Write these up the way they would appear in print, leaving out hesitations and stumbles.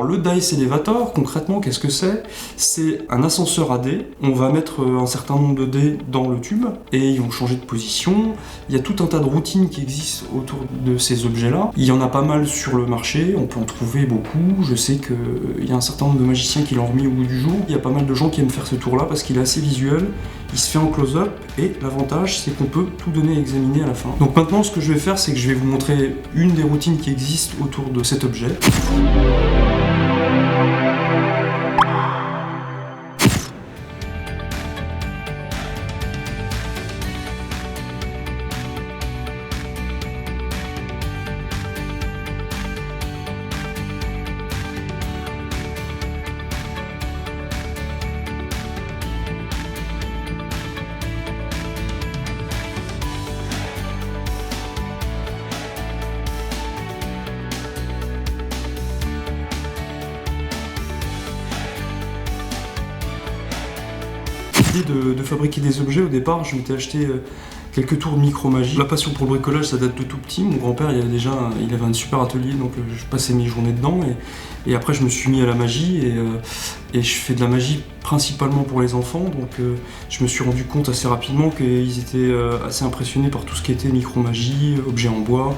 Le Dice Elevator, concrètement, qu'est-ce que c'est? C'est un ascenseur à dés. On va mettre un certain nombre de dés dans le tube et ils vont changer de position. Il y a tout un tas de routines qui existent autour de ces objets-là. Il y en a pas mal sur le marché, on peut en trouver beaucoup. Je sais qu'il y a un certain nombre de magiciens qui l'ont remis au goût du jour. Il y a pas mal de gens qui aiment faire ce tour-là parce qu'il est assez visuel. Il se fait en close-up et l'avantage, c'est qu'on peut tout donner à examiner à la fin. Donc maintenant, ce que je vais faire, c'est que je vais vous montrer une des routines qui existent autour de cet objet. De fabriquer des objets, au départ, je m'étais acheté quelques tours de micro-magie. La passion pour le bricolage, ça date de tout petit. Mon grand-père, il avait un super atelier, donc je passais mes journées dedans. Et après, je me suis mis à la magie et je fais de la magie principalement pour les enfants. Donc je me suis rendu compte assez rapidement qu'ils étaient assez impressionnés par tout ce qui était micro-magie, objets en bois.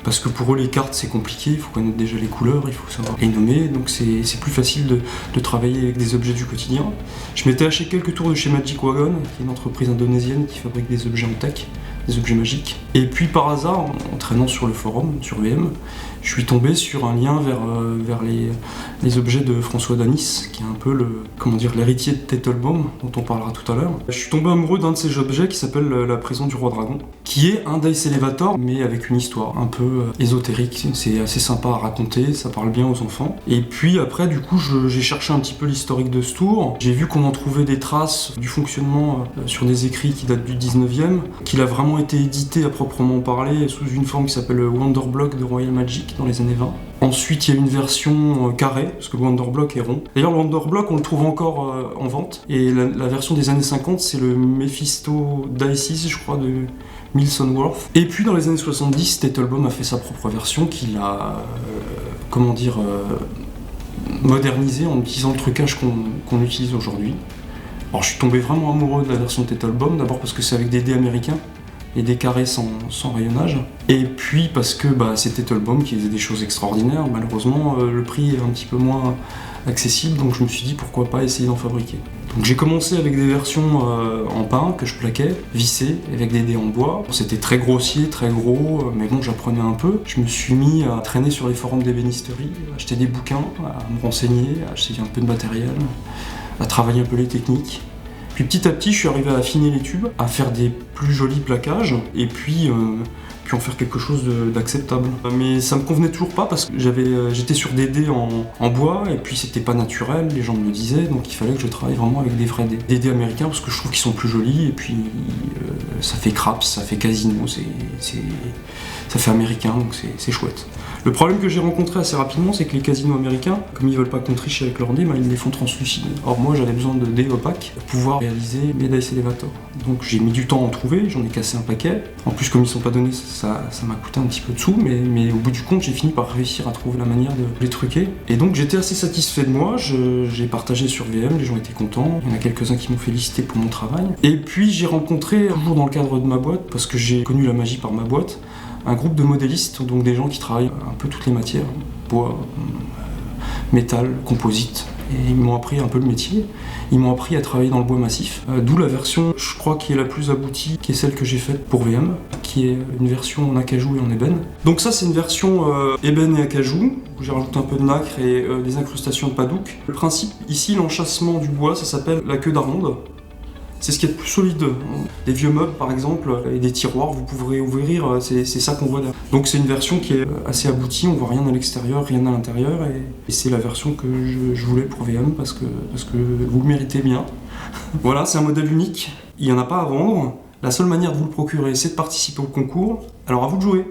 Parce que pour eux, les cartes, c'est compliqué, il faut connaître déjà les couleurs, il faut savoir les nommer, donc c'est plus facile de travailler avec des objets du quotidien. Je m'étais acheté quelques tours de chez Magic Wagon, qui est une entreprise indonésienne qui fabrique des objets en tech, des objets magiques. Et puis par hasard, en traînant sur le forum, sur VM, je suis tombé sur un lien vers les objets de François Danis, qui est un peu l'héritier de Teitelbaum, dont on parlera tout à l'heure. Je suis tombé amoureux d'un de ces objets qui s'appelle la prison du roi dragon, qui est un Dice Elevator, mais avec une histoire un peu ésotérique. C'est assez sympa à raconter, ça parle bien aux enfants. Et puis après, du coup, j'ai cherché un petit peu l'historique de ce tour. J'ai vu qu'on en trouvait des traces du fonctionnement sur des écrits qui datent du 19e, qu'il a vraiment été édité à proprement parler sous une forme qui s'appelle Wonderblock de Royal Magic dans les années 20. Ensuite, il y a une version carrée, parce que le Wonderblock est rond. D'ailleurs, le Wonderblock, on le trouve encore en vente. Et la version des années 50, c'est le Mephisto Dices, je crois, de Milson Worth. Et puis, dans les années 70, Teitelbaum a fait sa propre version qu'il a, modernisée en utilisant le trucage qu'on utilise aujourd'hui. Alors, je suis tombé vraiment amoureux de la version de Teitelbaum, d'abord parce que c'est avec des dés américains et des carrés sans rayonnage. Et puis parce que c'est Teitelbaum qui faisait des choses extraordinaires. Malheureusement, le prix est un petit peu moins accessible, donc je me suis dit pourquoi pas essayer d'en fabriquer. Donc j'ai commencé avec des versions en pain que je plaquais, vissées, avec des dés en bois. C'était très grossier, très gros, mais bon, j'apprenais un peu. Je me suis mis à traîner sur les forums d'ébénisterie, à acheter des bouquins, à me renseigner, à acheter un peu de matériel, à travailler un peu les techniques. Puis petit à petit, je suis arrivé à affiner les tubes, à faire des plus jolis plaquages, et puis en faire quelque chose d'acceptable. Mais ça me convenait toujours pas parce que j'étais sur des dés en bois, et puis c'était pas naturel, les gens me le disaient, donc il fallait que je travaille vraiment avec des vrais dés. Des dés américains parce que je trouve qu'ils sont plus jolis, et puis ça fait craps, ça fait casino, ça fait américain, donc c'est chouette. Le problème que j'ai rencontré assez rapidement, c'est que les casinos américains, comme ils veulent pas qu'on triche avec leurs dés, ils les font translucides. Or moi, j'avais besoin de dés opaques pour pouvoir réaliser mes Dice Elevator. Donc j'ai mis du temps à en trouver, j'en ai cassé un paquet. En plus, comme ils sont pas donnés, ça m'a coûté un petit peu de sous, mais au bout du compte, j'ai fini par réussir à trouver la manière de les truquer. Et donc j'étais assez satisfait de moi, j'ai partagé sur VM, les gens étaient contents, il y en a quelques-uns qui m'ont félicité pour mon travail. Et puis j'ai rencontré, toujours dans le cadre de ma boîte, parce que j'ai connu la magie par ma boîte, un groupe de modélistes, donc des gens qui travaillent un peu toutes les matières, bois, métal, composite. Et ils m'ont appris un peu le métier, ils m'ont appris à travailler dans le bois massif, d'où la version, je crois, qui est la plus aboutie, qui est celle que j'ai faite pour VM, qui est une version en acajou et en ébène. Donc ça, c'est une version ébène et acajou, où j'ai rajouté un peu de nacre et des incrustations de padouk. Le principe, ici, l'enchâssement du bois, ça s'appelle la queue d'aronde. C'est ce qui est le plus solide. Des vieux meubles, par exemple, et des tiroirs, vous pourrez ouvrir, c'est ça qu'on voit derrière. Donc c'est une version qui est assez aboutie, on voit rien à l'extérieur, rien à l'intérieur, et c'est la version que je voulais pour VM, parce que vous le méritez bien. Voilà, c'est un modèle unique, il n'y en a pas à vendre. La seule manière de vous le procurer, c'est de participer au concours. Alors à vous de jouer.